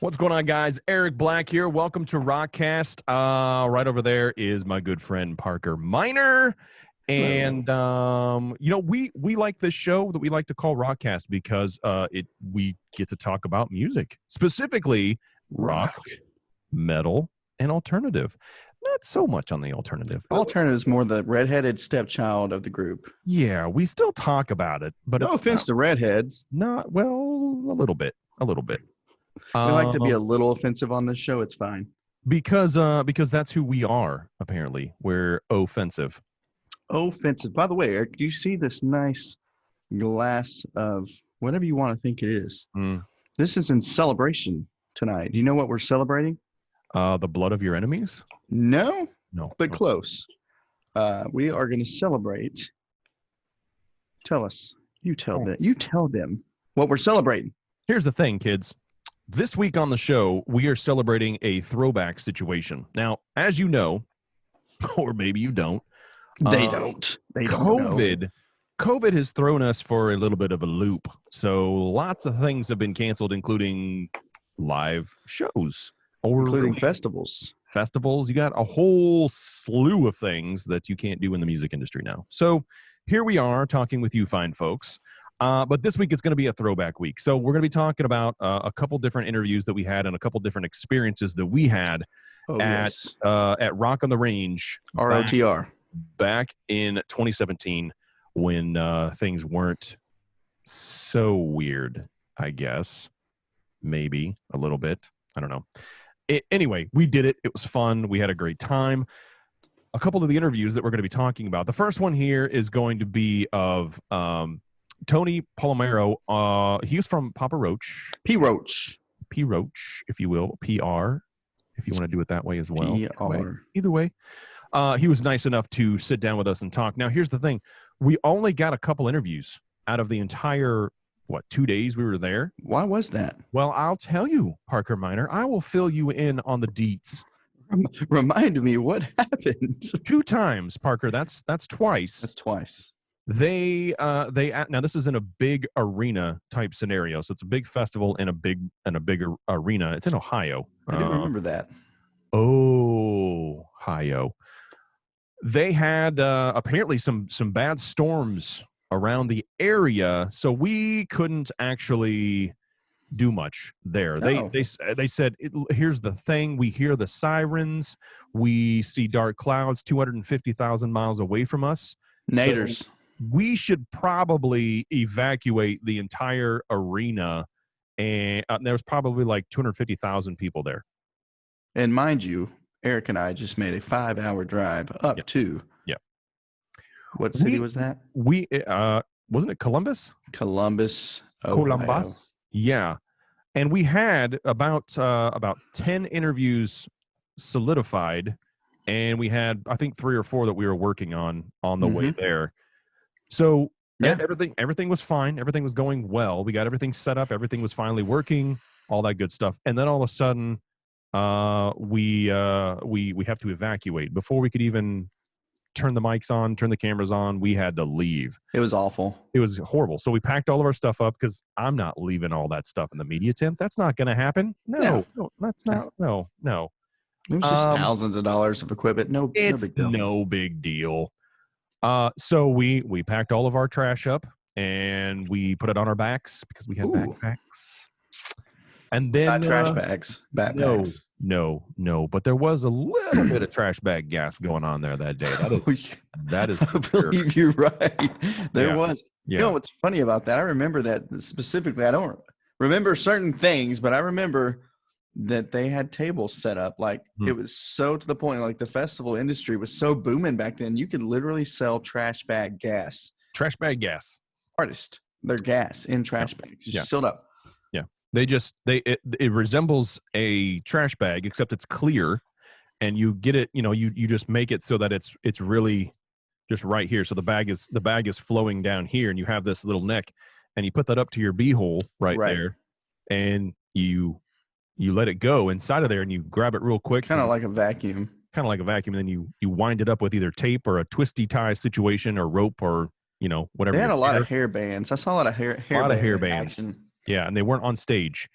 What's going on, guys? Eric Black here. Welcome to ROCKCAST. Right over there is my good friend Parker Miner. And we like this show that we like to call ROCKCAST because we get to talk about music, specifically rock, metal, and alternative. Not so much on the alternative. Alternative is more the redheaded stepchild of the group. Yeah, we still talk about it, but no offense to redheads. Not well, a little bit. We like to be a little offensive on this show. It's fine because that's who we are. Apparently, we're offensive. Offensive. By the way, Eric, do you see this nice glass of whatever you want to think it is? This is in celebration tonight. Do you know what we're celebrating? The blood of your enemies? No, but Oh. close. We are going to celebrate. Tell us. You tell them. You tell them what we're celebrating. Here's the thing, kids. This week on the show, we are celebrating a throwback situation. Now, as you know, or maybe you don't, They don't. They don't know. COVID has thrown us for a little bit of a loop. So lots of things have been canceled, including live shows. Including festivals. You got a whole slew of things that you can't do in the music industry now. So here we are talking with you fine folks. But this week it's going to be a throwback week. So we're going to be talking about a couple different interviews that we had and a couple different experiences that we had at Rock on the Range. ROTR. Back in 2017 when things weren't so weird, I guess. Maybe a little bit. I don't know. Anyway, we did it. It was fun. We had a great time. A couple of the interviews that we're going to be talking about. The first one here is going to be of Tony Palermo. He was from Papa Roach. P. Roach, if you will. PR, if you want to do it that way as well. PR. Either way. He was nice enough to sit down with us and talk. Now, here's the thing. We only got a couple interviews out of the entire, 2 days we were there. Why was that? Well, I'll tell you, Parker Miner. I will fill you in on the deets. Remind me what happened. 2 times, Parker. That's twice. That's twice. They now this is in a big arena type scenario. So it's a big festival in a big arena. It's in Ohio. I do remember that. Ohio. They had apparently some bad storms around the area, so we couldn't actually do much there. Oh. They said, here's the thing. We hear the sirens. We see dark clouds 250,000 miles away from us. Naders. So we should probably evacuate the entire arena, and there was probably like 250,000 people there. And mind you, Eric and I just made a 5-hour drive up to. Yeah. What city was that? Wasn't it Columbus? Columbus. Columbus. Yeah. And we had about 10 interviews solidified, and we had, I think, 3 or 4 that we were working on the way there. So everything was fine. Everything was going well. We got everything set up. Everything was finally working, all that good stuff. And then all of a sudden, we have to evacuate. Before we could even turn the mics on, turn the cameras on, we had to leave. It was awful. It was horrible. So we packed all of our stuff up because I'm not leaving all that stuff in the media tent. That's not going to happen. No, that's not. No. It was just thousands of dollars of equipment. No big deal. No big deal. So we packed all of our trash up and we put it on our backs because we had backpacks. And then not trash bags, backpacks. No. But there was a little bit of trash bag gas going on there that day. That is I believe you're right. There was. Yeah. You know what's funny about that? I remember that specifically. I don't remember certain things, but I remember that they had tables set up. Like it was so to the point, like the festival industry was so booming back then. You could literally sell trash bag gas. Trash bag gas. Artists, their gas in trash bags. Just sealed up. It resembles a trash bag, except it's clear, and you get it. You just make it so that it's really just right here. So the bag is flowing down here, and you have this little neck, and you put that up to your beehole right there, and you let it go inside of there, and you grab it real quick, kind of like a vacuum. And then you wind it up with either tape or a twisty tie situation or rope or whatever. They had a lot of hair bands. I saw a lot of hair bands. Yeah, and they weren't on stage.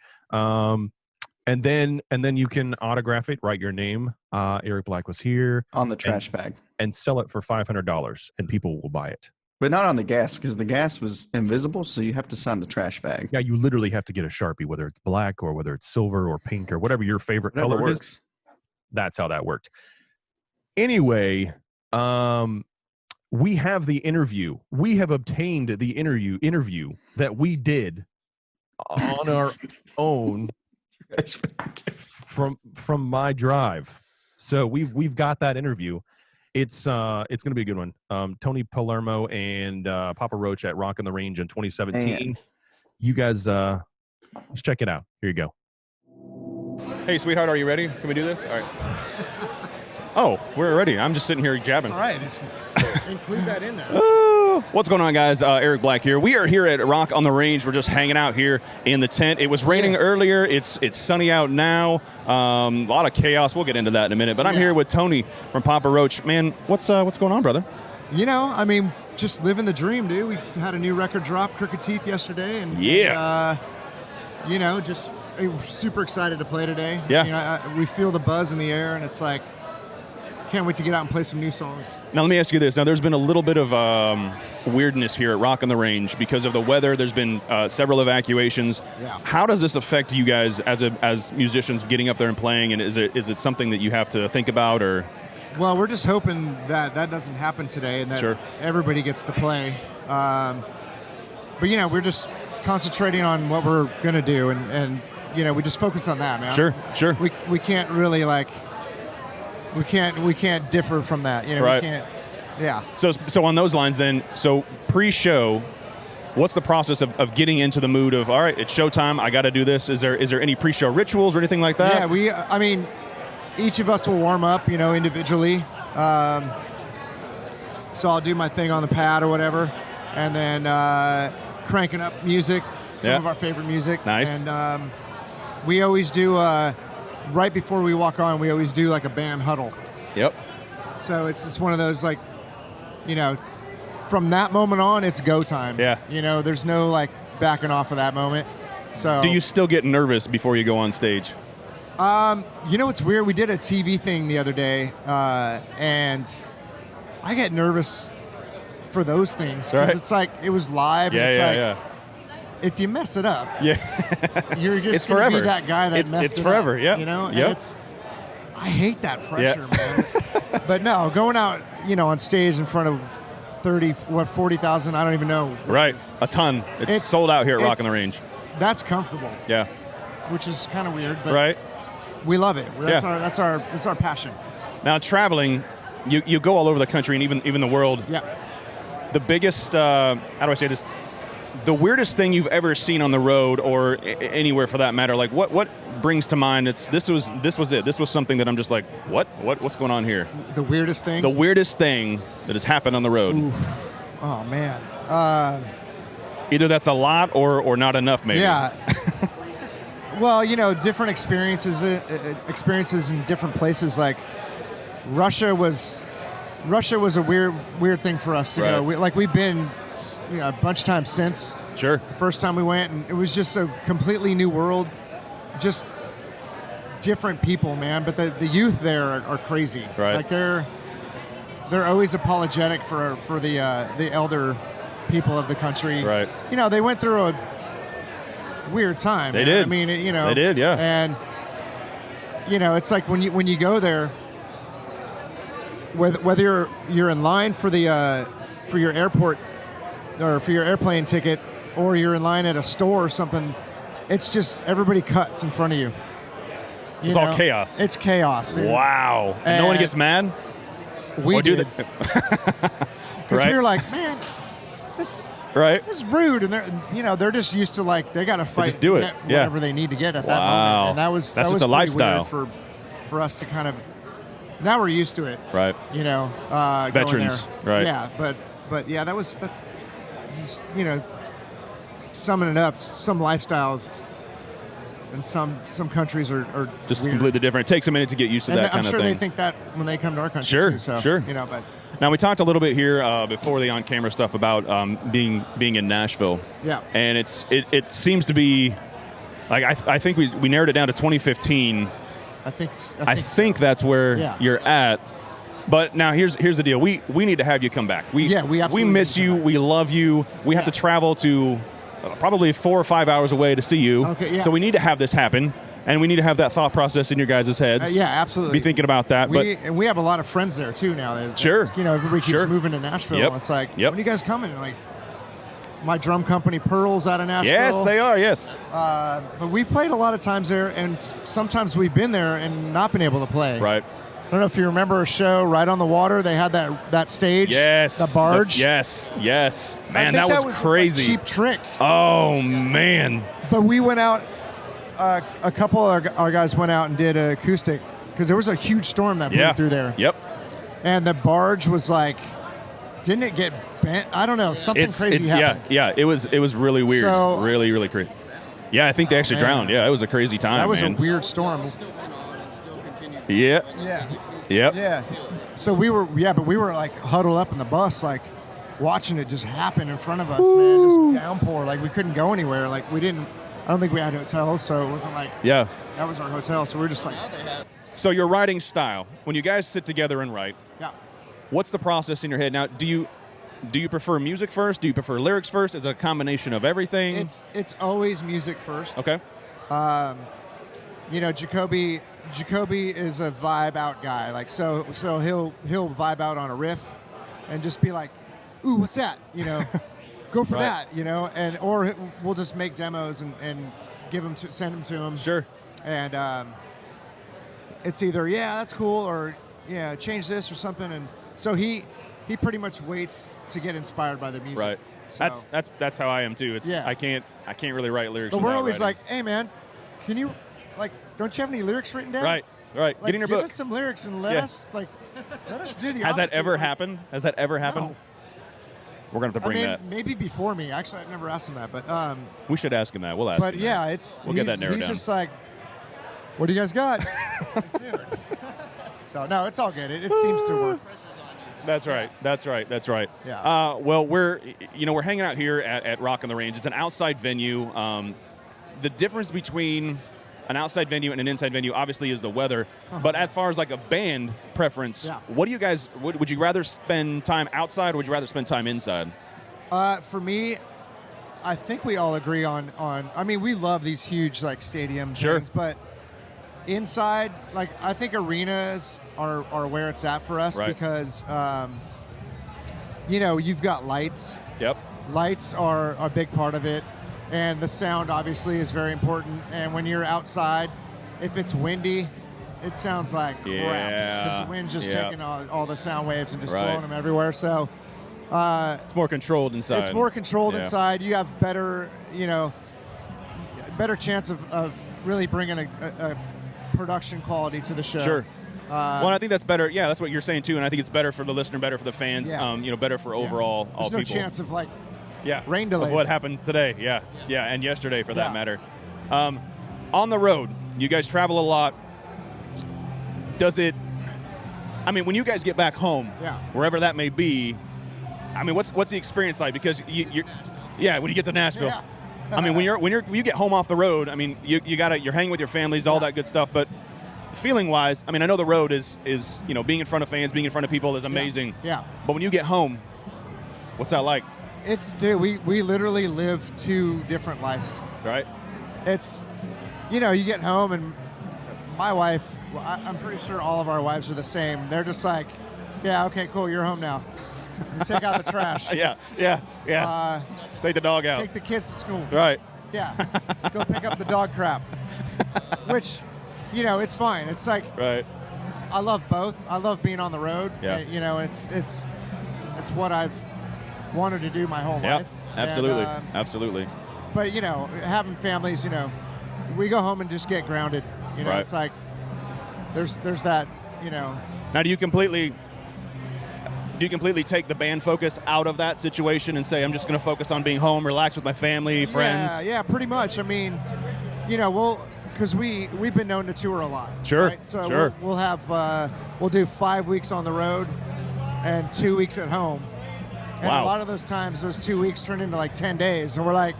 And then you can autograph it, write your name. Eric Black was here on the trash bag, and sell it for $500, and people will buy it. But not on the gas, because the gas was invisible, so you have to sign the trash bag. Yeah, you literally have to get a Sharpie, whether it's black or whether it's silver or pink or whatever your favorite Whatever color works. is. That's how that worked. Anyway, we have the interview. We have obtained the interview that we did on our own from my drive. So we've got that interview. It's going to be a good one. Tony Palermo and Papa Roach at Rock on the Range in 2017. You guys, let's check it out. Here you go. Hey, sweetheart, are you ready? Can we do this? All right. Oh, we're ready. I'm just sitting here jabbing. All right. Just include that in there. What's going on, guys? Eric Black here. We are here at Rock on the Range. We're just hanging out here in the tent. It was raining earlier. It's sunny out now. A lot of chaos. We'll get into that in a minute. But I'm here with Tony from Papa Roach. Man, what's going on, brother? You know, I mean, just living the dream, dude. We had a new record drop, Crooked Teeth, yesterday. And, you know, just super excited to play today. Yeah. You know, we feel the buzz in the air, and it's like, can't wait to get out and play some new songs. Now, let me ask you this. Now, there's been a little bit of weirdness here at Rock on the Range because of the weather. There's been several evacuations. Yeah. How does this affect you guys as musicians getting up there and playing? And is it something that you have to think about, or? Well, we're just hoping that doesn't happen today and that everybody gets to play. But, you know, we're just concentrating on what we're going to do. And, you know, we just focus on that, man. Sure. We can't really, like... We can't differ from that, you know. Right. We can't. Yeah. So on those lines, then, so pre-show, what's the process of getting into the mood of, all right, it's showtime, I got to do this? Is there any pre-show rituals or anything like that? Yeah, I mean, each of us will warm up, you know, individually. So I'll do my thing on the pad or whatever, and then cranking up music, some of our favorite music. Nice. And we always do. Right before we walk on, we always do like a band huddle. Yep. So it's just one of those, like, you know, from that moment on, it's go time. Yeah. You know, there's no like backing off of that moment. So. Do you still get nervous before you go on stage? You know, it's weird. We did a TV thing the other day, and I get nervous for those things because it's like it was live. And it's like, if you mess it up, you're just going to be that guy that messed it up. It's forever, You know, and I hate that pressure, man. But no, going out, you know, on stage in front of 40,000, I don't even know. Right, a ton. It's sold out here at Rock on the Range. That's comfortable. Yeah. Which is kind of weird, but we love it. That's our passion. Now, traveling, you go all over the country and even the world. Yeah. The biggest, how do I say this? The weirdest thing you've ever seen on the road or anywhere for that matter, like what brings to mind? This was it. This was something that I'm just like, what's going on here? The weirdest thing? The weirdest thing that has happened on the road. Oof. Oh, man. Either that's a lot or not enough, maybe. Yeah. Well, you know, different experiences in different places. Like Russia was a weird thing for us to go. We've been, you know, a bunch of times since. Sure. The first time we went, and it was just a completely new world, just different people, man. But the youth there are crazy. Right. Like they're always apologetic for the elder people of the country. Right. You know, they went through a weird time. They did. I mean, you know. They did, yeah. And you know, it's like when you go there, whether you're in line for your airport or for your airplane ticket, or you're in line at a store or something, it's just everybody cuts in front of you. It's all chaos. It's chaos, dude. Wow. And no one gets mad? We did. Because we were like, man, this is rude, and they're just used to, like, they got to fight just do to it. get whatever they need to get at that moment. And that was just a pretty lifestyle weird for us to kind of. Now we're used to it, right? You know, veterans, going there. right? Yeah, but yeah, that's just, you know, summing it up. Some lifestyles and some countries are just weird. Completely different. It takes a minute to get used to that kind of thing. I'm sure they think that when they come to our country too. So, sure. You know, but now we talked a little bit here before the on-camera stuff about being in Nashville. Yeah. And it seems to be Like I think we narrowed it down to 2015. I think so. That's where you're at. But now here's the deal. We need to have you come back. We miss you. We love you. We have to travel to probably 4 or 5 hours away to see you. Okay, So we need to have this happen, and we need to have that thought process in your guys' heads. Yeah, absolutely. Be thinking about that. And we have a lot of friends there too now. Sure. Everybody keeps moving to Nashville. Yep. It's like, yep. when are you guys coming? Like, my drum company Pearl's out of Nashville. Yes, they are. Yes. But we played a lot of times there, and sometimes we've been there and not been able to play. Right. I don't know if you remember a show right on the water. They had that stage. Yes. The barge. Yes. Man, that was crazy. A cheap trick. Oh man. But we went out. A couple of our guys went out and did an acoustic because there was a huge storm that blew through there. Yep. And the barge was like, didn't it get bent? I don't know. Something crazy happened. Yeah. It was really weird. So, really crazy. Yeah, I think they actually drowned. Yeah, it was a crazy time. That was a weird storm. Yeah. Yep. Yeah. So we were like huddled up in the bus, like watching it just happen in front of us, man. Just downpour. Like we couldn't go anywhere. Like I don't think we had hotels, so it wasn't like that was our hotel. So we were just like. So your writing style, when you guys sit together and write, what's the process in your head? Now, do you prefer music first? Do you prefer lyrics first? Is it a combination of everything? It's always music first. Okay. Jacoby is a vibe out guy. Like so he'll vibe out on a riff and just be like, "Ooh, what's that?" Go for that, or we'll just make demos and send them to him. Sure. And it's either that's cool, or change this or something. And so he pretty much waits to get inspired by the music. Right. So, that's how I am too. I can't really write lyrics. But we're always writing. like, "Hey man, can you don't you have any lyrics written down?" Right. Like, get in your book. Give us some lyrics and let us do the. Has that ever happened? No. We're gonna have to bring that. Maybe before me. Actually, I've never asked him that, but we should ask him that. We'll ask. But him yeah, that. We'll get that narrowed down. He's just like, "What do you guys got?" So no, it's all good. It seems to work. That's right. Yeah. Well, we're hanging out here at Rock on the Range. It's an outside venue. The difference between an outside venue and an inside venue obviously is the weather. But as far as like a band preference, what do you guys would you rather spend time outside or would you rather spend time inside? For me, I think we all agree on I mean, we love these huge like stadium things, but inside, like I think arenas are where it's at for us because you've got lights. Yep. Lights are a big part of it. And the sound obviously is very important. And when you're outside, if it's windy, it sounds like crap. Because the wind's just taking all the sound waves and just blowing them everywhere. So it's more controlled inside. It's more controlled inside. You have better chance of really bringing a production quality to the show. Sure. Well, I think that's better. Yeah, that's what you're saying too. And I think it's better for the listener, better for the fans. Better for overall all people. There's no chance of rain delays. Of what happened today. Yeah, and yesterday for that matter. On the road, you guys travel a lot. Does it? I mean, when you guys get back home, wherever that may be, I mean, what's the experience like? Because when you get to Nashville. Yeah. I mean, when you get home off the road, I mean, you're hanging with your families, all that good stuff. But feeling wise, I mean, I know the road is being in front of fans, being in front of people is amazing. Yeah. But when you get home, what's that like? We literally live two different lives. Right. It's, you get home and my wife, I'm pretty sure all of our wives are the same. They're just like, yeah, okay, cool, you're home now. You take out the trash. Yeah. Take the dog out. Take the kids to school. Right. Yeah. Go pick up the dog crap. Which, it's fine. It's like, right. I love both. I love being on the road. Yeah. It's what I've wanted to do my whole life. Absolutely. And, absolutely. But, having families, we go home and just get grounded. It's like there's that, Now, do you completely take the band focus out of that situation and say, I'm just going to focus on being home, relax with my family, friends? Yeah, pretty much. I mean, because we've been known to tour a lot. Sure. Right? So we'll have we'll do 5 weeks on the road and 2 weeks at home. And a lot of those times, those 2 weeks turn into like 10 days. And we're like,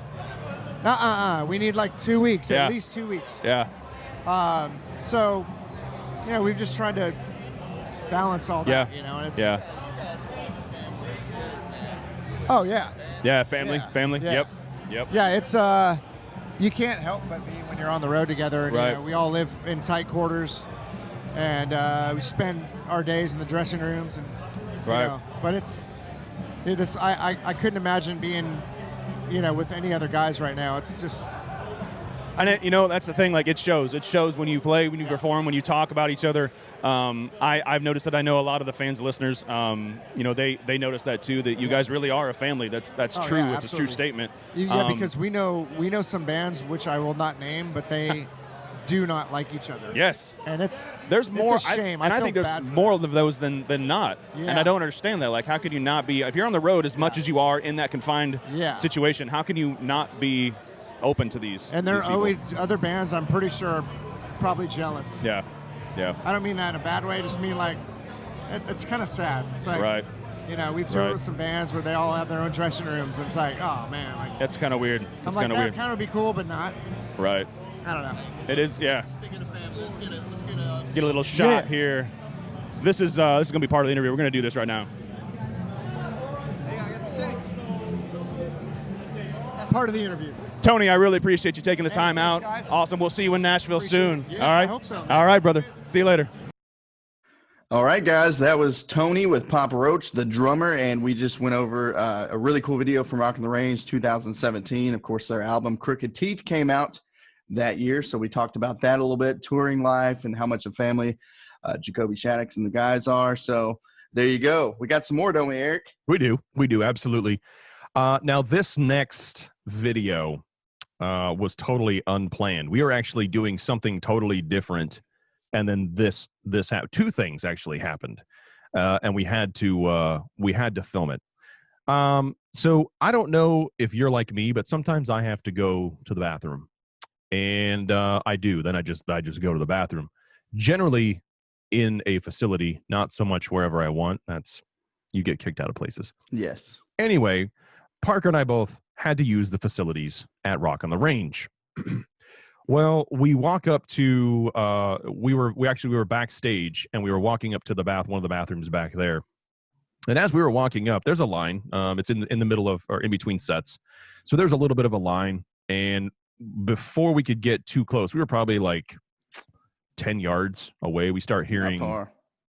We need like 2 weeks, Yeah. at least 2 weeks. Yeah. So, we've just tried to balance all that, and it's. Yeah. Oh, yeah. Yeah, family. Yeah. Yep. Yeah, it's, you can't help but be when you're on the road together. And, Right. we all live in tight quarters, and we spend our days in the dressing rooms. And, Right. But it's, I couldn't imagine being, with any other guys right now. It's just. And that's the thing. Like it shows when you play, when you perform, when you talk about each other. I've noticed that. I know a lot of the fans, listeners. They notice that too. That you guys really are a family. That's true. Yeah, it's a true statement. Yeah, because we know some bands which I will not name, but they do not like each other. Yes. And there's more. It's a shame. I think there's more of those than not. Yeah. And I don't understand that. Like, how could you not be? If you're on the road as much as you are in that confined situation, how can you not be open to these? And there these are people? always other bands, I'm pretty sure, are probably jealous. Yeah. I don't mean that in a bad way. I just mean like it's kind of sad. It's like, right. We've toured with some bands where they all have their own dressing rooms. And it's like, oh man, like that's kind of weird. That's kind of weird. That kind of be cool, but not. Right. I don't know. It is. Yeah. Speaking of family, let's get a little shot here. This is gonna be part of the interview. We're gonna do this right now. Hey, I got the shakes. Part of the interview. Tony, I really appreciate you taking the time thanks, out. guys. Awesome. We'll see you in Nashville soon. Yes, all right. I hope so, man. All right, brother. See you later. All right, guys, that was Tony with Papa Roach, the drummer, and we just went over a really cool video from Rock on the Range 2017. Of course, their album Crooked Teeth came out that year, so we talked about that a little bit, touring life and how much of family Jacoby Shaddix and the guys are. So there you go. We got some more, don't we, Eric? We do, absolutely. Now, this next video was totally unplanned. We were actually doing something totally different, and then this happened. Two things actually happened, and we had to film it. So I don't know if you're like me, but sometimes I have to go to the bathroom, and I do. Then I just go to the bathroom. Generally, in a facility, not so much wherever I want. You get kicked out of places. Yes. Anyway, Parker and I both had to use the facilities at Rock on the Range. Well, we walk up to we were backstage, and we were walking up to one of the bathrooms back there. And as we were walking up, there's a line. It's in the middle of, or in between sets, so there's a little bit of a line. And before we could get too close, we were probably like 10 yards away. We start hearing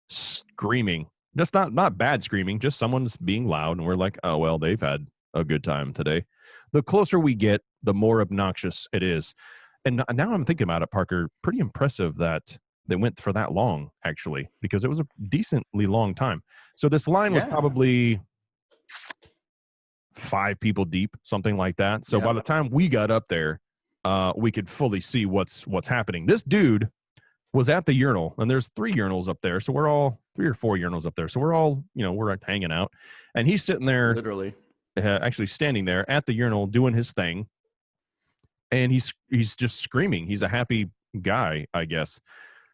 screaming. Just not bad screaming, just someone's being loud, and we're like, oh well, they've had a good time today. The closer we get, the more obnoxious it is. And now I'm thinking about it, Parker, pretty impressive that they went for that long, actually, because it was a decently long time. So this line was probably 5 people deep, something like that. So by the time we got up there, we could fully see what's happening. This dude was at the urinal, and there's 3 urinals up there. So we're all 3 or 4 urinals up there. So we're all, we're hanging out, and he's sitting there, literally, actually standing there at the urinal doing his thing. And he's just screaming. He's a happy guy, I guess.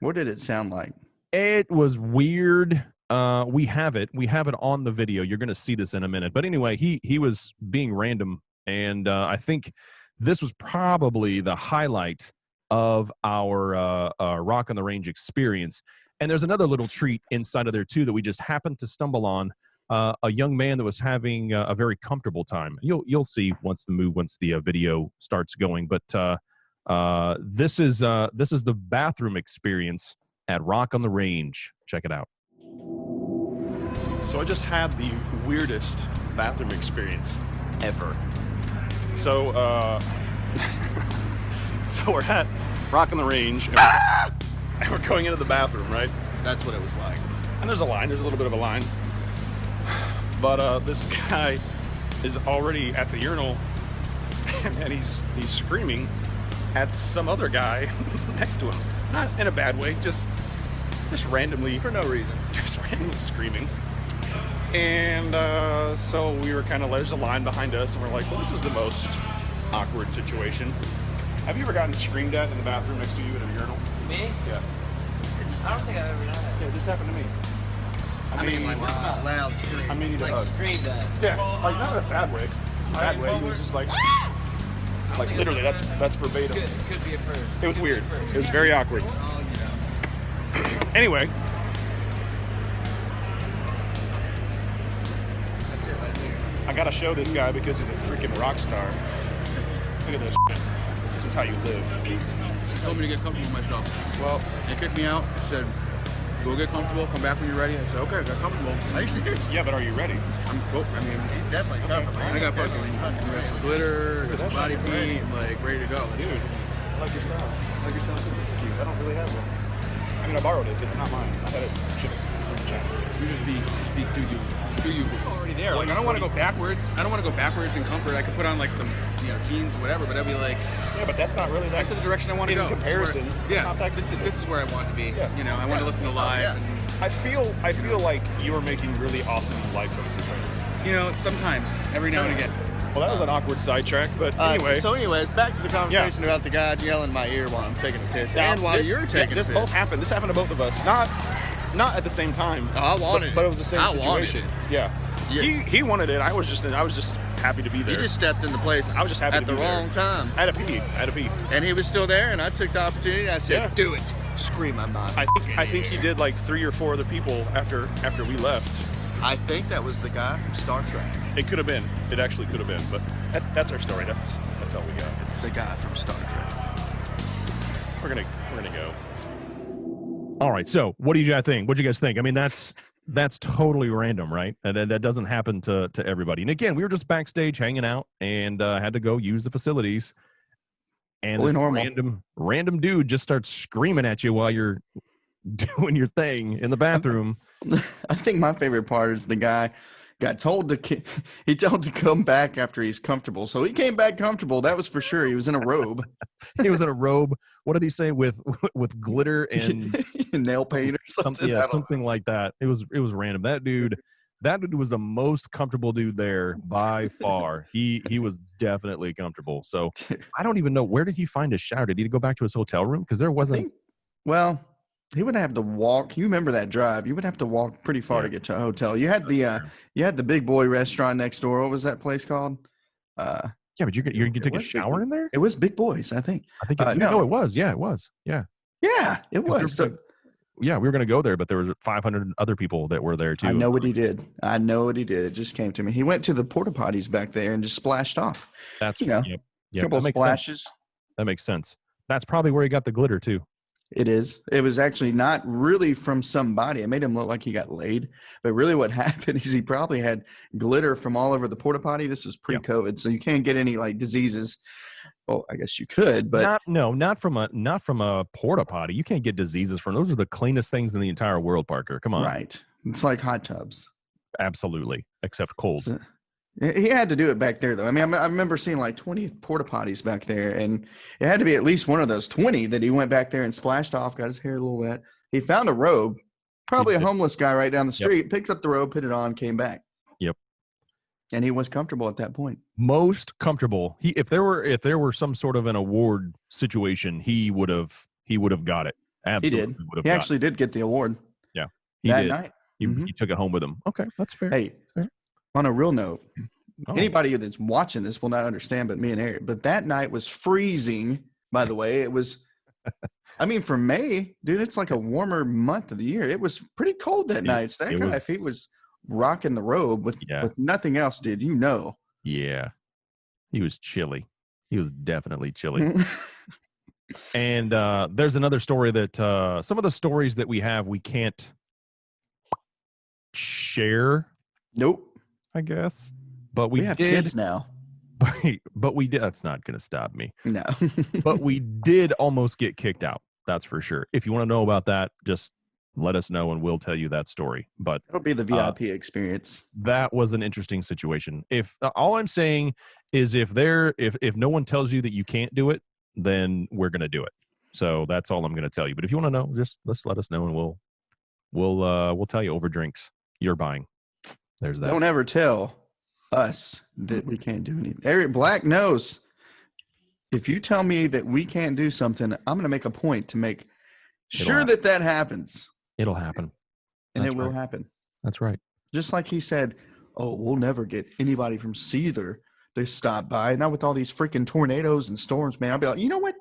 What did it sound like? It was weird. We have it on the video. You're going to see this in a minute. But anyway, he was being random, and I think this was probably the highlight of our Rock on the Range experience. And there's another little treat inside of there too that we just happened to stumble on. A young man that was having a very comfortable time. You'll see once the video starts going. But this is the bathroom experience at Rock on the Range. Check it out. So I just had the weirdest bathroom experience ever. So so we're at Rock on the Range, and we're going into the bathroom, right? That's what it was like. And there's a line. There's a little bit of a line. But this guy is already at the urinal, and he's screaming at some other guy next to him. Not in a bad way, just randomly. For no reason. Just randomly screaming. And so we were there's a line behind us, and we're like, well, this is the most awkward situation. Have you ever gotten screamed at in the bathroom next to you at a urinal? Me? Yeah. I don't think I've ever done that. Yeah, it just happened to me. I mean like not loud scream. I mean, like screamed at. Yeah, like not in a bad way. He was just like, Like literally, that's verbatim. Could be a first. It was weird. It was very awkward. Anyway. I gotta show this guy because he's a freaking rock star. Look at this shit. This is how you live. She told me to get comfortable with myself. Well, they kicked me out. She said, go get comfortable, come back when you're ready. I said, okay, I got comfortable. Are you serious? Yeah, but are you ready? He's definitely comfortable. I got fucking glitter, got body paint, like ready to go. Dude, I like your style. I like your style too. Thank you. I don't really have one. I mean, I borrowed it. It's not mine. I had it shipped from China. You just be do you. Already there. Like I don't want to go backwards. I don't want to go backwards in comfort. I could put on like some, jeans, whatever. But I'd be like, yeah, but that's not really that's the direction I want to go. In comparison, This is where I want to be. Yeah. I want to listen to live. And, I feel like you are making really awesome life choices right now. Sometimes, every now and again. Well, that was an awkward sidetrack, but anyway. So, anyways, back to the conversation about the guy yelling in my ear while I'm taking a piss, and while you're taking a piss. This both happened. This happened to both of us. Not at the same time. Oh, I wanted but it was the same situation. Wanted it. Yeah. He wanted it. I was just happy to be there. You just stepped into place. I was just happy at to the be there. wrong time. I had to pee. And he was still there, and I took the opportunity. And I said, "Do it, scream my mind." I think he did like 3 or 4 other people after we left. I think that was the guy from Star Trek. It could have been. It actually could have been. But that's our story. That's all we got. It's the guy from Star Trek. We're gonna go. All right. So, what do you guys think? What do you guys think? I mean, that's totally random, right? And that doesn't happen to everybody. And again, we were just backstage hanging out and had to go use the facilities. And this random dude just starts screaming at you while you're doing your thing in the bathroom. I think my favorite part is the guy got told to come back after he's comfortable. So he came back comfortable. That was for sure. He was in a robe. He was in a robe. What did he say? With glitter and nail paint or something. Yeah, something like that. It was random. That dude was the most comfortable dude there by far. He was definitely comfortable. So I don't even know, where did he find his shower? Did he go back to his hotel room? Because there wasn't. He would have to walk. You remember that drive? You would have to walk pretty far to get to a hotel. You had the Big Boy restaurant next door. What was that place called? Yeah, but you can take a shower in there. It was Big Boy's, I think. No, it was. Yeah, it was. Yeah. Yeah, it was. Yeah, we were going to go there, but there was 500 other people that were there too. I know what he did. It just came to me. He went to the porta potties back there and just splashed off. That's a couple of splashes. That makes sense. That's probably where he got the glitter too. It is. It was actually not really from somebody. It made him look like he got laid. But really what happened is he probably had glitter from all over the porta potty. This was pre-COVID, so you can't get any like diseases. Well, I guess you could, but not from a porta potty. You can't get diseases from those. Are the cleanest things in the entire world, Parker. Come on. Right. It's like hot tubs. Absolutely. Except cold. So, he had to do it back there, though. I mean, I remember seeing like 20 porta potties back there, and it had to be at least one of those 20 that he went back there and splashed off, got his hair a little wet. He found a robe, probably a homeless guy right down the street, picked up the robe, put it on, came back. Yep. And he was comfortable at that point. Most comfortable. If there were some sort of an award situation, he would have got it. Absolutely. He did. He actually did get the award. Yeah. That night. He took it home with him. Okay, that's fair. Hey. That's fair. On a real note, anybody that's watching this will not understand but me and Eric. But that night was freezing, by the way. It was, I mean, for May, dude, it's like a warmer month of the year. It was pretty cold that night. So that guy, if he was rocking the robe with nothing else, dude, Yeah. He was chilly. He was definitely chilly. And there's another story that some of the stories that we have, we can't share. Nope. I guess, but we have did kids now. But we did. That's not going to stop me. No. But we did almost get kicked out. That's for sure. If you want to know about that, just let us know and we'll tell you that story. But it'll be the VIP experience. That was an interesting situation. If all I'm saying is if no one tells you that you can't do it, then we're going to do it. So that's all I'm going to tell you. But if you want to know, just let us know and we'll tell you over drinks you're buying. There's that. Don't ever tell us that we can't do anything. Eric Black knows if you tell me that we can't do something, I'm going to make a point to make sure that happens. It'll happen. And it will happen. That's right. Just like he said, oh, we'll never get anybody from Seether to stop by. Not with all these freaking tornadoes and storms, man. I'll be like, you know what?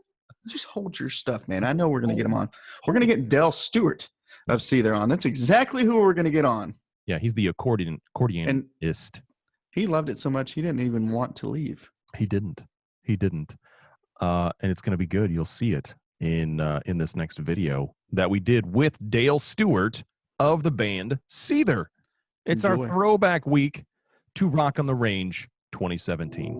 Just hold your stuff, man. I know we're going to get him on. We're going to get Dale Stewart of Seether on. That's exactly who we're going to get on. Yeah, he's the accordionist. He loved it so much he didn't even want to leave. He didn't. And it's going to be good. You'll see it in this next video that we did with Dale Stewart of the band Seether. It's our throwback week to Rock on the Range 2017.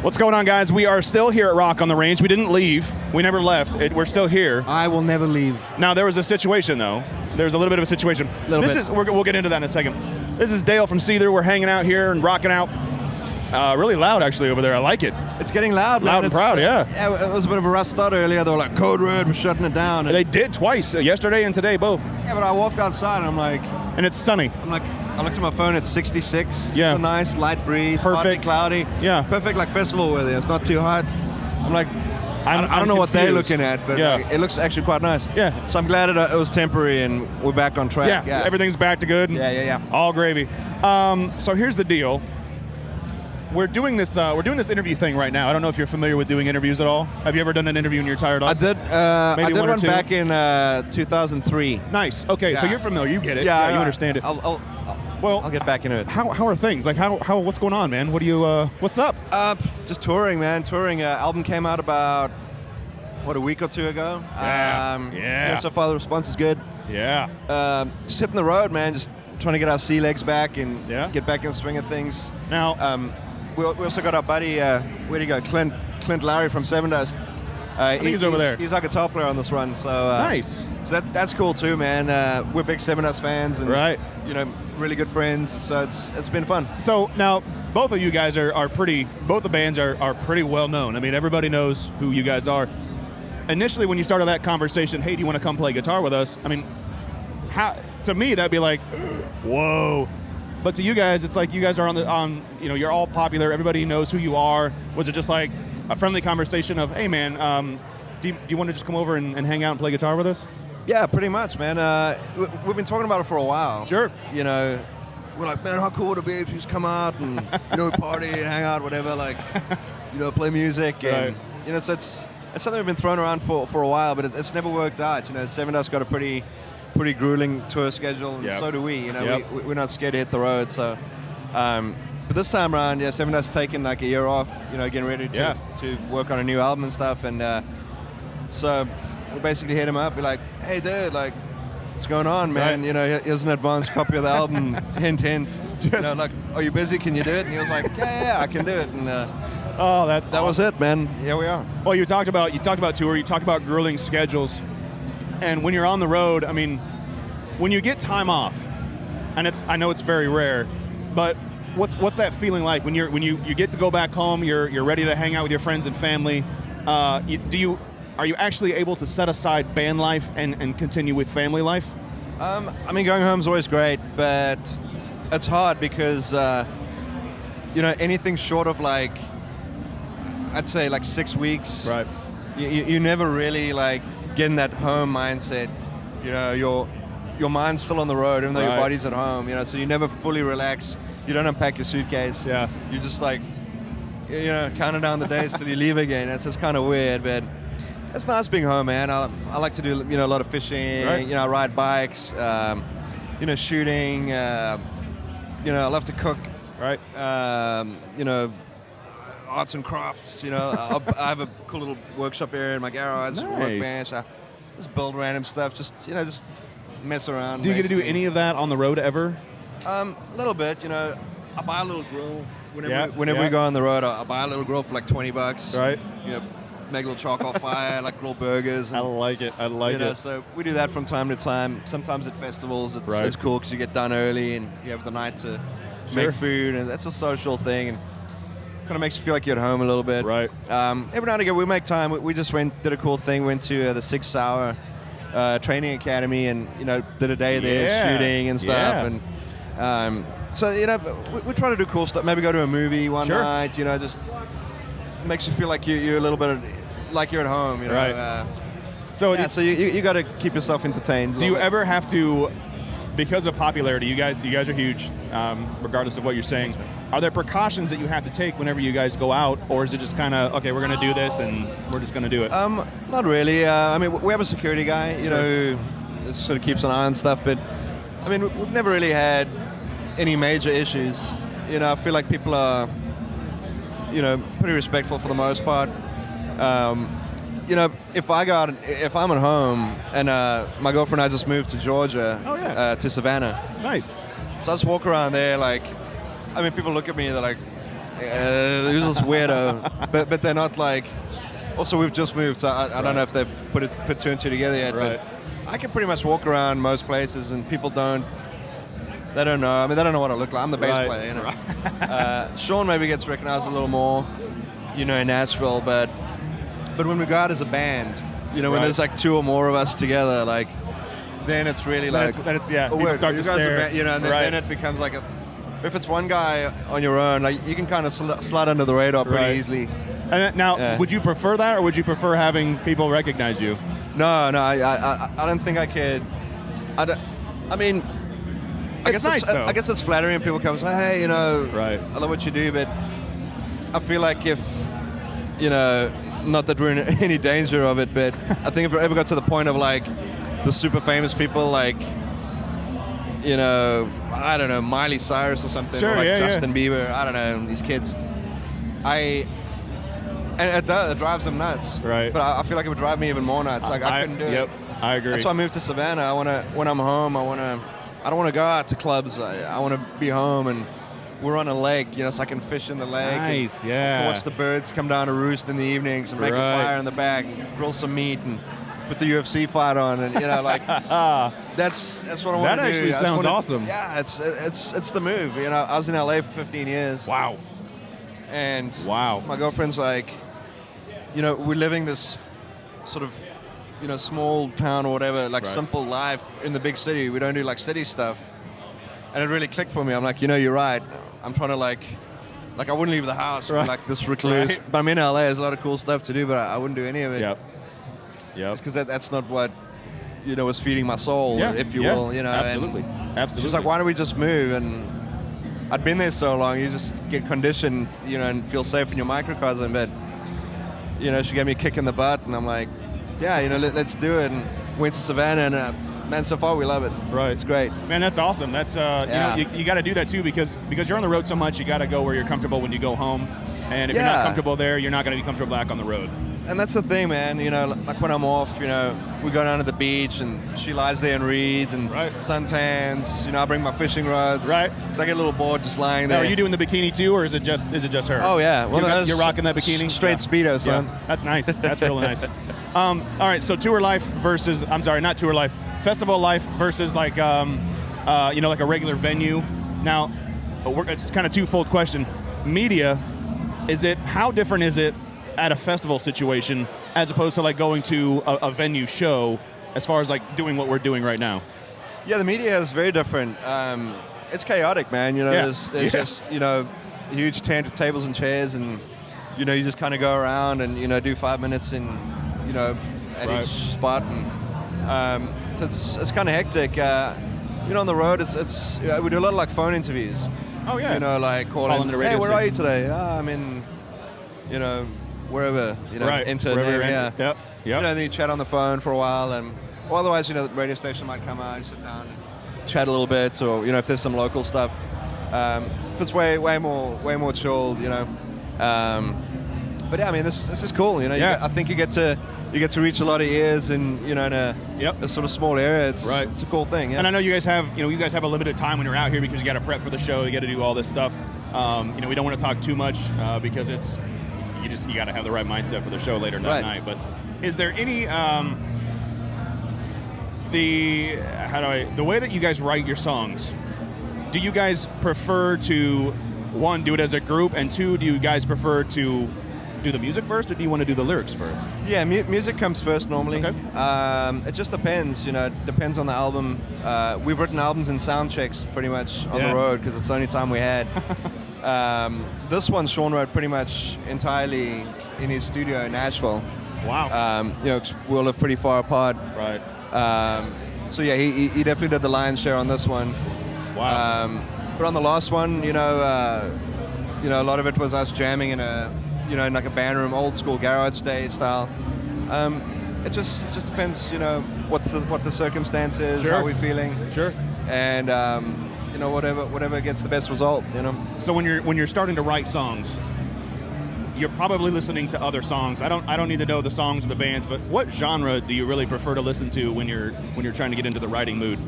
What's going on, guys? We are still here at Rock on the Range. We didn't leave. We never left. We're still here. I will never leave. Now, there was a situation, though. There's a little bit of a situation. We'll get into that in a second. This is Dale from Seether. We're hanging out here and rocking out. Really loud, actually, over there. I like it. It's getting loud, man. Loud and proud, yeah. Yeah, it was a bit of a rough start earlier. They were like, code red, we're shutting it down. They did twice, yesterday and today, both. Yeah, but I walked outside and I'm like... And it's sunny. I looked at my phone, it's 66. Yeah. It's a nice light breeze, partly cloudy. Yeah. Perfect, like festival weather. It's not too hot. I'm like... I don't know what they're looking at, but it looks actually quite nice. Yeah. So I'm glad it was temporary and we're back on track. Yeah, everything's back to good. Yeah. All gravy. So here's the deal. We're doing this interview thing right now. I don't know if you're familiar with doing interviews at all. Have you ever done an interview in your entire life? I did. Maybe I did one or one two? back in 2003. Nice. Okay, so you're familiar. You get it. Yeah, you understand it. I'll get back into it. How are things? Like what's going on, man? What's up? Just touring, man. Touring. Album came out about a week or two ago. Yeah. So far the response is good. Yeah. Just hitting the road, man. Just trying to get our sea legs back and get back in the swing of things. Now, we also got our buddy, where'd he go? Clint Lowry from Seven Dust. I think he's over there. He's our guitar player on this run. So nice. So that's cool too, man. We're big Seven Dust fans, and really good friends. So it's been fun. So now, both of you guys both the bands are pretty well known. I mean, everybody knows who you guys are. Initially, when you started that conversation, hey, do you want to come play guitar with us? I mean, to me that'd be like, whoa. But to you guys, it's like you guys are you're all popular. Everybody knows who you are. Was it just like a friendly conversation of, hey, man, do you want to just come over and hang out and play guitar with us? Yeah, pretty much, man. We've been talking about it for a while. Sure. We're like, man, how cool would it be if you just come out and, party and hang out, whatever, like, play music. And, so it's something we've been throwing around for a while, but it's never worked out. Seven Dust got a pretty grueling tour schedule, and so do we. We're not scared to hit the road. So, but this time around, Seven Dust taking like a year off. Getting ready to work on a new album and stuff. And so we basically hit him up. We're like, hey, dude, like, what's going on, man? Right. Here's an advanced copy of the album. Hint, hint. Like, are you busy? Can you do it? And he was like, yeah, I can do it. And that awesome. was it, man. Here we are. Well, you talked about tour. You talked about grueling schedules. And when you're on the road, I mean, when you get time off, and I know it's very rare, but what's that feeling like when you get to go back home? You're ready to hang out with your friends and family. Are you actually able to set aside band life and continue with family life? I mean, going home's always great, but it's hard because anything short of like, I'd say like 6 weeks. Right. You never really like get in that home mindset. Your mind's still on the road, even though your body's at home. So you never fully relax. You don't unpack your suitcase. Yeah. You just like, counting down the days till you leave again. It's just kind of weird, but it's nice being home, man. I like to do a lot of fishing. Right. Ride bikes. Shooting. I love to cook. Right. Arts and crafts, I have a cool little workshop area in my garage, workbench. I just build random stuff, just mess around. Do you get to do any of that on the road ever? A little bit, I buy a little grill whenever we go on the road. I buy a little grill for like $20. Right. Make a little charcoal fire, like grill burgers. I like it. So we do that from time to time. Sometimes at festivals, it's cool because you get done early and you have the night to make food, and that's a social thing. And kind of makes you feel like you're at home a little bit. Right. Every now and again, we make time. We just did a cool thing. Went to the 6 Hour training academy, and did a day there shooting and stuff. And so we try to do cool stuff. Maybe go to a movie one night. Just makes you feel like you're a little bit like you're at home. Right. So you got to keep yourself entertained. Do you ever have to because of popularity, you guys are huge, regardless of what you're saying. Are there precautions that you have to take whenever you guys go out, or is it just kind of, okay, we're going to do this and we're just going to do it? Not really. I mean, we have a security guy, you know, who sort of keeps an eye on stuff, but I mean, we've never really had any major issues. You know, I feel like people are, you know, pretty respectful for the most part. You know, if I'm at home and my girlfriend and I just moved to Georgia, to Savannah. Nice. So I just walk around there, like, I mean, people look at me, they're like, who's this weirdo? but they're not like. Also, we've just moved, so I don't know if they've put two and two together yet. Right. But I can pretty much walk around most places, and people don't. They don't know. I mean, they don't know what I look like. I'm the bass player, you know. Sean maybe gets recognized a little more, you know, in Nashville, but when we go out as a band, you know, when there's like two or more of us together, like, then it's really then like, it's people start to stare, you know, and then it becomes like if it's one guy on your own, like, you can kind of slide under the radar pretty easily. And now, would you prefer that, or would you prefer having people recognize you? No, I don't think I could. I mean, I guess it's flattering. People come and say, hey, you know, I love what you do, but I feel like if, you know, not that we're in any danger of it, but I think if we ever got to the point of like the super famous people, like, you know, I don't know, Miley Cyrus or something, or like Justin Bieber, I don't know, these kids, and it drives them nuts. Right. But I feel like it would drive me even more nuts. Like, I couldn't do it. Yep, I agree. That's why I moved to Savannah. When I'm home, I don't want to go out to clubs. I want to be home, and we're on a lake, you know, so I can fish in the lake. Nice, and can watch the birds come down to roost in the evenings, and make a fire in the back, grill some meat, and put the UFC fight on, and, you know, like, that's what I want to do. That actually sounds awesome. Yeah, it's the move. You know, I was in LA for 15 years. Wow. And my girlfriend's like, you know, we're living this sort of, you know, small town or whatever, like simple life in the big city. We don't do like city stuff. And it really clicked for me. I'm like, you know, you're right. I'm trying to like I wouldn't leave the house, like this recluse. But I'm in LA. There's a lot of cool stuff to do, but I wouldn't do any of it. Yep. It's because that's not what, you know, was feeding my soul, if you will. You know, absolutely. Absolutely. She's like, why don't we just move? And I'd been there so long, you just get conditioned, you know, and feel safe in your microcosm. But, you know, she gave me a kick in the butt, and I'm like, yeah, you know, let's do it. And went to Savannah, and man, so far we love it. Right. It's great. Man, that's awesome. That's, you know, you got to do that too, because you're on the road so much, you got to go where you're comfortable when you go home. And if you're not comfortable there, you're not going to be comfortable back on the road. And that's the thing, man. You know, like when I'm off, you know, we go down to the beach, and she lies there and reads, and suntans. You know, I bring my fishing rods. Right. So I get a little bored just lying there. Now, are you doing the bikini too, or is it just her? Oh yeah. Well, you're rocking that bikini. Straight Speedo, son. Yeah, that's nice. That's really nice. All right. So tour life versus, I'm sorry, not tour life, festival life versus like, you know, like a regular venue. Now, it's kind of twofold question. Media, how different is it at a festival situation as opposed to like going to a venue show, as far as like doing what we're doing right now? Yeah, the media is very different. It's chaotic, man. You know, there's just, you know, huge tables and chairs, and, you know, you just kind of go around and, you know, do 5 minutes in, you know, at each spot, and so it's kind of hectic. You know, on the road, it's we do a lot of like phone interviews. Oh yeah. You know, like calling. Hey, where are you today? I'm in, you know, wherever, you know, enter name, Yep. You know, then you chat on the phone for a while, and or otherwise, you know, the radio station might come out and sit down and chat a little bit, or, you know, if there's some local stuff. It's way more chilled, you know. But yeah, I mean, this is cool, you know. I think you get to reach a lot of ears, and, you know, in a sort of small area. It's a cool thing. Yeah. And I know you guys have a limited time when you're out here, because you got to prep for the show, you got to do all this stuff. You know, we don't want to talk too much because you got to have the right mindset for the show later that night. But is there any the way that you guys write your songs? Do you guys prefer to, one, do it as a group, and two, do you guys prefer to do the music first, or do you want to do the lyrics first? Yeah, music comes first normally. Okay. It just depends, you know. It depends on the album. We've written albums in sound checks pretty much on the road, because it's the only time we had. This one Sean wrote pretty much entirely in his studio in Nashville. Wow. You know, we all live pretty far apart. Right. So yeah, he definitely did the lion's share on this one. Wow. But on the last one, you know, a lot of it was us jamming in in like a band room, old school garage day style. It just depends, you know, what the circumstance is, Sure. how we're feeling. Sure. And you know, whatever gets the best result, you know. So when you're starting to write songs, you're probably listening to other songs. I don't need to know the songs of the bands, but what genre do you really prefer to listen to when you're trying to get into the writing mood?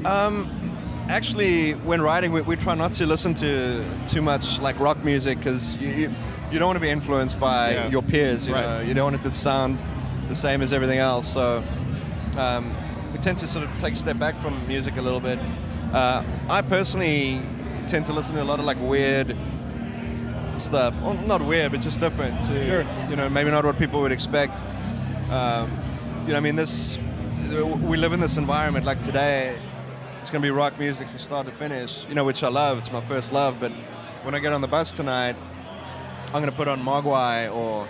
Actually, when writing, we try not to listen to too much like rock music because you don't want to be influenced by your peers. You know, you don't want it to sound the same as everything else. So we tend to sort of take a step back from music a little bit. I personally tend to listen to a lot of like weird stuff. Well, not weird, but just different. Sure. You know, maybe not what people would expect. You know, I mean, we live in this environment like today. It's going to be rock music from start to finish, you know, which I love. It's my first love. But when I get on the bus tonight, I'm going to put on Mogwai or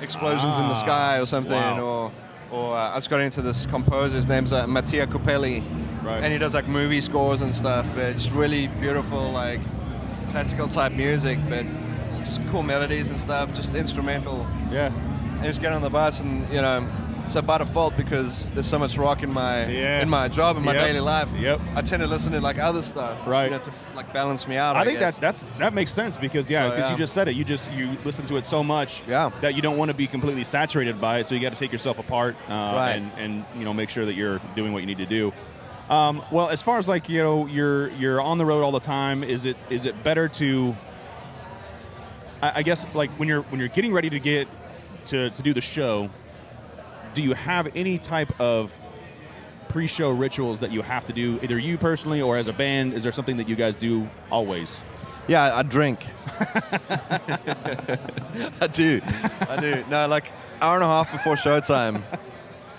Explosions in the Sky or something. Wow. Or I just got into this composer. His name's Mattia Copelli. Right. And he does like movie scores and stuff. But it's really beautiful, like classical type music, but just cool melodies and stuff, just instrumental. Yeah. And just get on the bus and, you know, so by default, because there's so much rock in my job, in my daily life, I tend to listen to like other stuff, right? You know, to like balance me out. I think guess. that makes sense because you just said it. You listen to it so much that you don't want to be completely saturated by it. So you got to take yourself apart and you know, make sure that you're doing what you need to do. Well, as far as like, you know, you're on the road all the time. Is it better to? I guess like when you're getting ready to get to do the show. Do you have any type of pre-show rituals that you have to do, either you personally or as a band? Is there something that you guys do always? Yeah, I drink. I do. No, like hour and a half before showtime.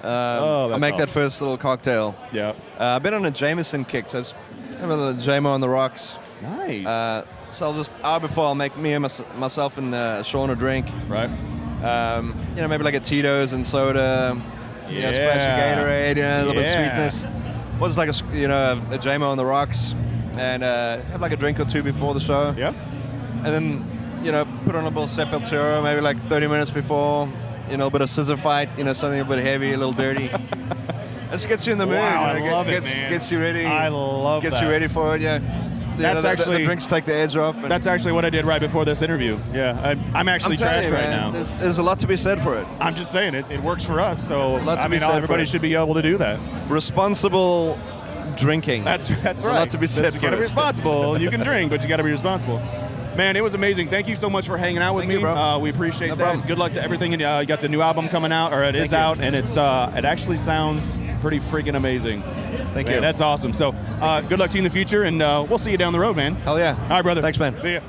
I make that first little cocktail. Yeah. I've been on a Jameson kick, so it's the JMO on the rocks. Nice. So I'll just hour before I'll make me and myself and Sean a drink. Right. You know, maybe like a Tito's and soda. You know, splash of Gatorade, you know, a little bit of sweetness. Well, just like a JMO on the rocks, and have like a drink or two before the show. Yeah. And then, you know, put on a little Sepultura, maybe like 30 minutes before. You know, a bit of scissor fight. You know, something a bit heavy, a little dirty. This gets you in the mood. Wow, you know, I love it, man. Gets you ready. I love Gets that. you ready for it. Yeah. That's actually the drinks take the edge off. And that's actually what I did right before this interview. Yeah, I'm actually trashed right now. There's a lot to be said for it. I'm just saying it works for us. So I mean, everybody should be able to do that. Responsible drinking. That's There's right. a lot to be said for it. You got to be responsible. You can drink, but you got to be responsible. Man, it was amazing. Thank you so much for hanging out with me. Bro. We appreciate that. Problem. Good luck to everything. And you got the new album coming out, or it is out, and it's it actually sounds pretty freaking amazing. Thank you. That's awesome. So good luck to you in the future, and we'll see you down the road, man. Hell yeah. All right, brother. Thanks, man. See ya.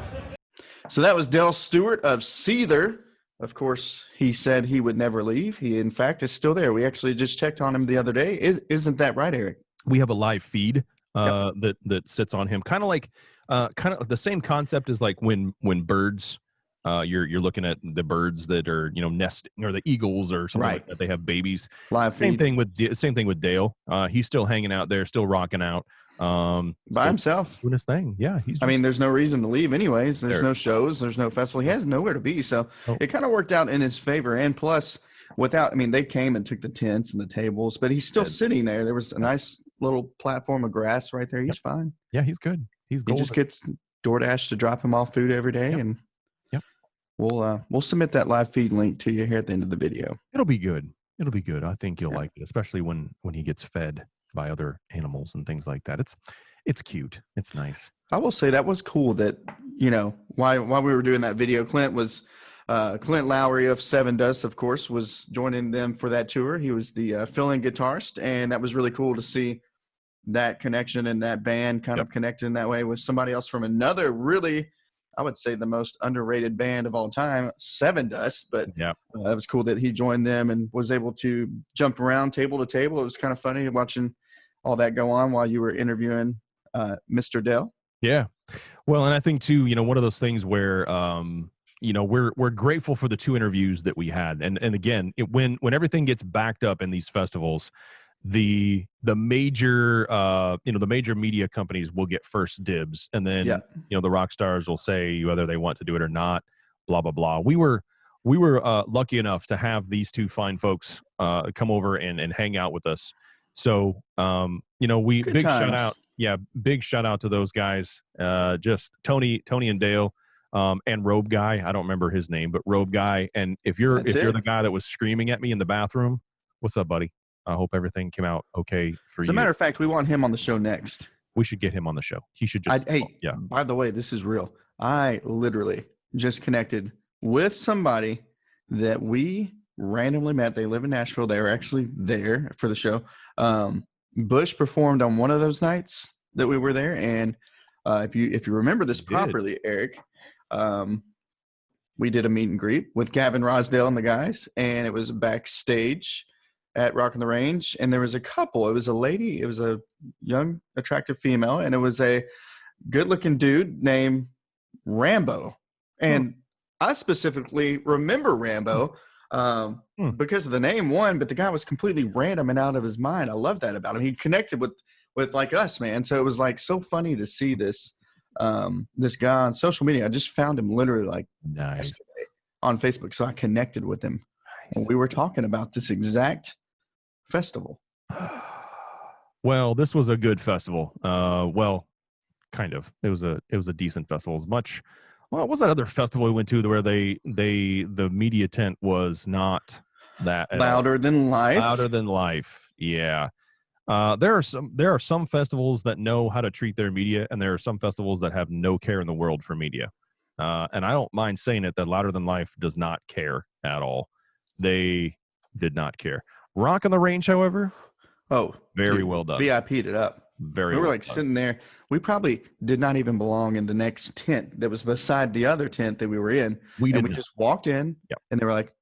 So that was Del Stewart of Seether. Of course, he said he would never leave. He, in fact, is still there. We actually just checked on him the other day. Isn't that right, Eric? We have a live feed that sits on him, kind of like the same concept as like when birds, you're looking at the birds that are nesting, or the eagles or something like that. They have babies. Live feed. Same thing with Dale. He's still hanging out there, still rocking out. By himself, doing his thing. Yeah, I mean, there's no reason to leave anyways. There's no shows, there's no festival. He has nowhere to be, so it kind of worked out in his favor. And plus, they came and took the tents and the tables, but he's still sitting there. There was a nice little platform of grass right there. He's fine. Yeah, he's good. He just gets DoorDash to drop him off food every day, and we'll submit that live feed link to you here at the end of the video. It'll be good. I think you'll like it, especially when he gets fed by other animals and things like that. It's cute. It's nice. I will say that was cool that, while we were doing that video, Clint Lowry of Seven Dust, of course, was joining them for that tour. He was the fill-in guitarist, and that was really cool to see that connection and that band kind of connected in that way with somebody else from another really, I would say, the most underrated band of all time, Seven Dust. But it was cool that he joined them and was able to jump around table to table. It was kind of funny watching all that go on while you were interviewing Mr. Dell. Yeah. Well, and I think too, one of those things where, we're grateful for the two interviews that we had. And again, when everything gets backed up in these festivals, the major the major media companies will get first dibs, and then the rock stars will say whether they want to do it or not, blah blah blah. We were lucky enough to have these two fine folks come over and hang out with us. So Good times. big shout out to those guys, just Tony and Dale, and Robe Guy. I don't remember his name, but Robe Guy. And if you're the guy that was screaming at me in the bathroom, what's up, buddy? I hope everything came out okay for you. As a matter of fact, we want him on the show next. We should get him on the show. He should just. By the way, this is real. I literally just connected with somebody that we randomly met. They live in Nashville. They were actually there for the show. Bush performed on one of those nights that we were there, and if you remember this properly, Eric, we did a meet and greet with Gavin Rosdale and the guys, and it was backstage at Rock on the Range, and there was a couple. It was a lady, it was a young, attractive female, and it was a good-looking dude named Rambo. And I specifically remember Rambo because of the name, one, but the guy was completely random and out of his mind. I love that about him. He connected with like us, man. So it was like so funny to see this this guy on social media. I just found him literally like yesterday on Facebook, so I connected with him. Nice. And we were talking about this exact festival. Well, this was a good festival. Well, kind of. It was a decent festival. As much. Well, what was that other festival we went to where the media tent was not that louder than life? Louder than life. Yeah. There are some festivals that know how to treat their media, and there are some festivals that have no care in the world for media. And I don't mind saying it that Louder Than Life does not care at all. They did not care. Rock on the Range, however, very well done. VIP'd it up. We were like sitting there. We probably did not even belong in the next tent that was beside the other tent that we were in. We just walked in, and they were like,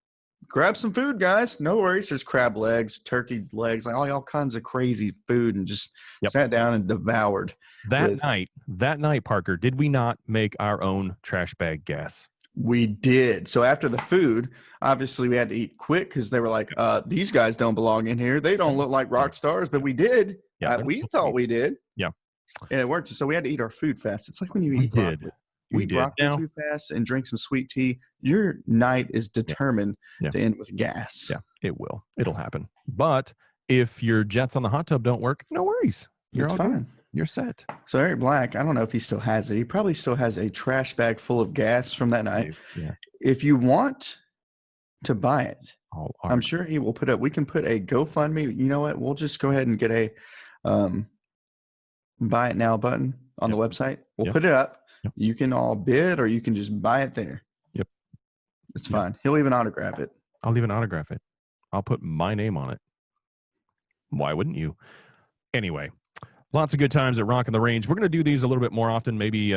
grab some food, guys. No worries. There's crab legs, turkey legs, like all kinds of crazy food, and just sat down and devoured. That night, Parker, did we not make our own trash bag gas? We did. So after the food, obviously we had to eat quick because they were like, these guys don't belong in here. They don't look like rock stars, but we did. We thought we did. Yeah. And it worked. So we had to eat our food fast. It's like when you eat broccoli. We did. Broccoli too fast and drink some sweet tea. Your night is determined to end with gas. Yeah, it will. It'll happen. But if your jets on the hot tub don't work, no worries. You're all fine. You're set. So Eric Black, I don't know if he still has it. He probably still has a trash bag full of gas from that night. Yeah. If you want to buy it, I'm sure he will we can put a GoFundMe. You know what? We'll just go ahead and get a buy it now button on the website. We'll put it up. Yep. You can all bid, or you can just buy it there. Yep. It's fine. He'll even autograph it. I'll even autograph it. I'll put my name on it. Why wouldn't you? Anyway, lots of good times at Rock on the Range. We're going to do these a little bit more often, maybe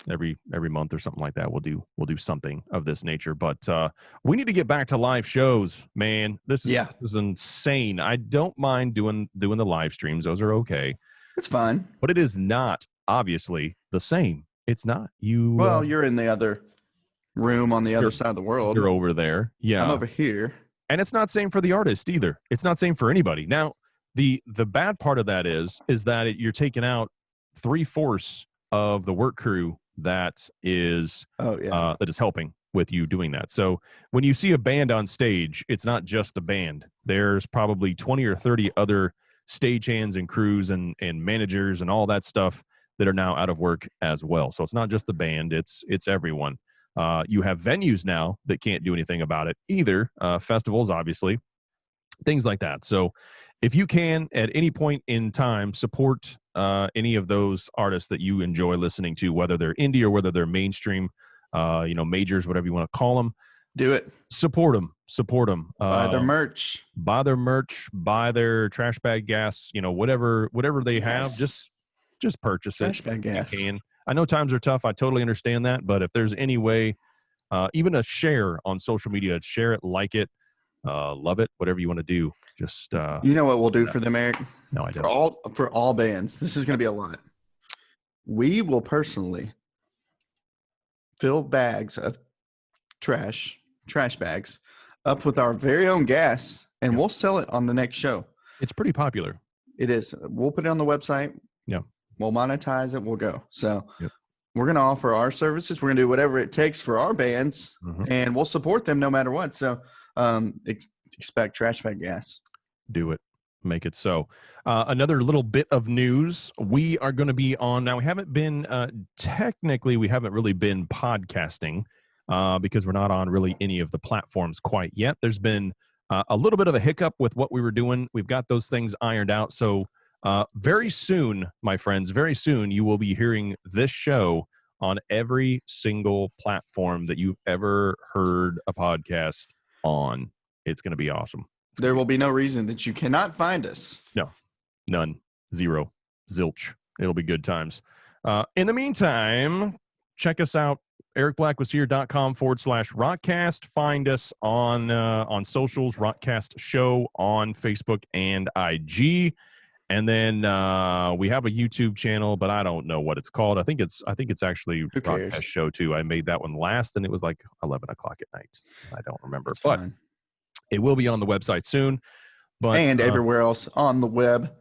every month or something like that. We'll do something of this nature. But we need to get back to live shows, man. This is insane. I don't mind doing the live streams. Those are okay. It's fine. But it is not obviously the same. It's not. You're in the other room on the other side of the world. You're over there. Yeah. I'm over here. And it's not same for the artist either. It's not same for anybody. Now, the bad part of that is that you're taking out 3/4 of the work crew that is that is helping with you doing that. So when you see a band on stage, it's not just the band. There's probably 20 or 30 other stagehands and crews and managers and all that stuff that are now out of work as well. So it's not just the band, it's everyone. You have venues now that can't do anything about it either. Festivals, obviously, things like that. So if you can, at any point in time, support any of those artists that you enjoy listening to, whether they're indie or whether they're mainstream, majors, whatever you want to call them. Do it. Support them. Buy their merch. Buy their trash bag gas. Whatever they have, just purchase trash bag gas. You can. I know times are tough. I totally understand that. But if there's any way, even a share on social media, share it, like it, love it, whatever you want to do. Just you know what we'll do for them, Eric? No, I don't. For all bands, this is going to be a lot. We will personally fill bags of trash bags up with our very own gas, and we'll sell it on the next show. It's pretty popular. It is. We'll put it on the website. Yeah. We'll monetize it. We'll go. So Yep. we're going to offer our services. We're going to do whatever it takes for our bands, and we'll support them no matter what. So expect Trash Bag Gas. Do it. Make it so. Another little bit of news. We are going to be on now. We haven't been technically. We haven't really been podcasting because we're not on really any of the platforms quite yet. There's been a little bit of a hiccup with what we were doing. We've got those things ironed out. So very soon, my friends, very soon you will be hearing this show on every single platform that you've ever heard a podcast on. It's going to be awesome. There will be no reason that you cannot find us. No, none, zero, zilch. It'll be good times. In the meantime, check us out. ericblackwashere.com/rockcast. Find us on socials, Rockcast Show on Facebook and IG. And then we have a YouTube channel, but I don't know what it's called. I think it's actually Rockcast Show too. I made that one last, and it was like 11 o'clock at night. I don't remember, but it will be on the website soon. But and everywhere else on the web,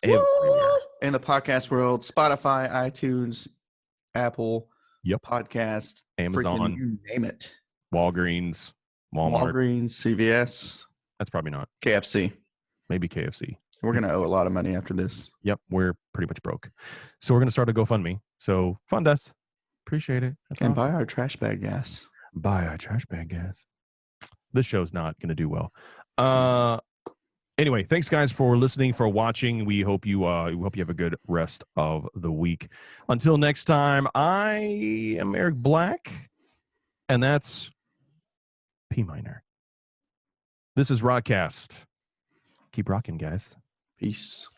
everywhere in the podcast world, Spotify, iTunes, Apple, Podcast, Amazon, you name it. Walgreens, Walmart, CVS. That's probably not KFC. Maybe KFC. We're going to owe a lot of money after this. Yep, we're pretty much broke. So we're going to start a GoFundMe. So fund us. Appreciate it. And buy our trash bag gas. Buy our trash bag gas. This show's not going to do well. Anyway, thanks guys for listening, for watching. We hope you have a good rest of the week. Until next time, I am Eric Black, and that's P minor. This is ROCKCAST. Keep rocking, guys. Peace.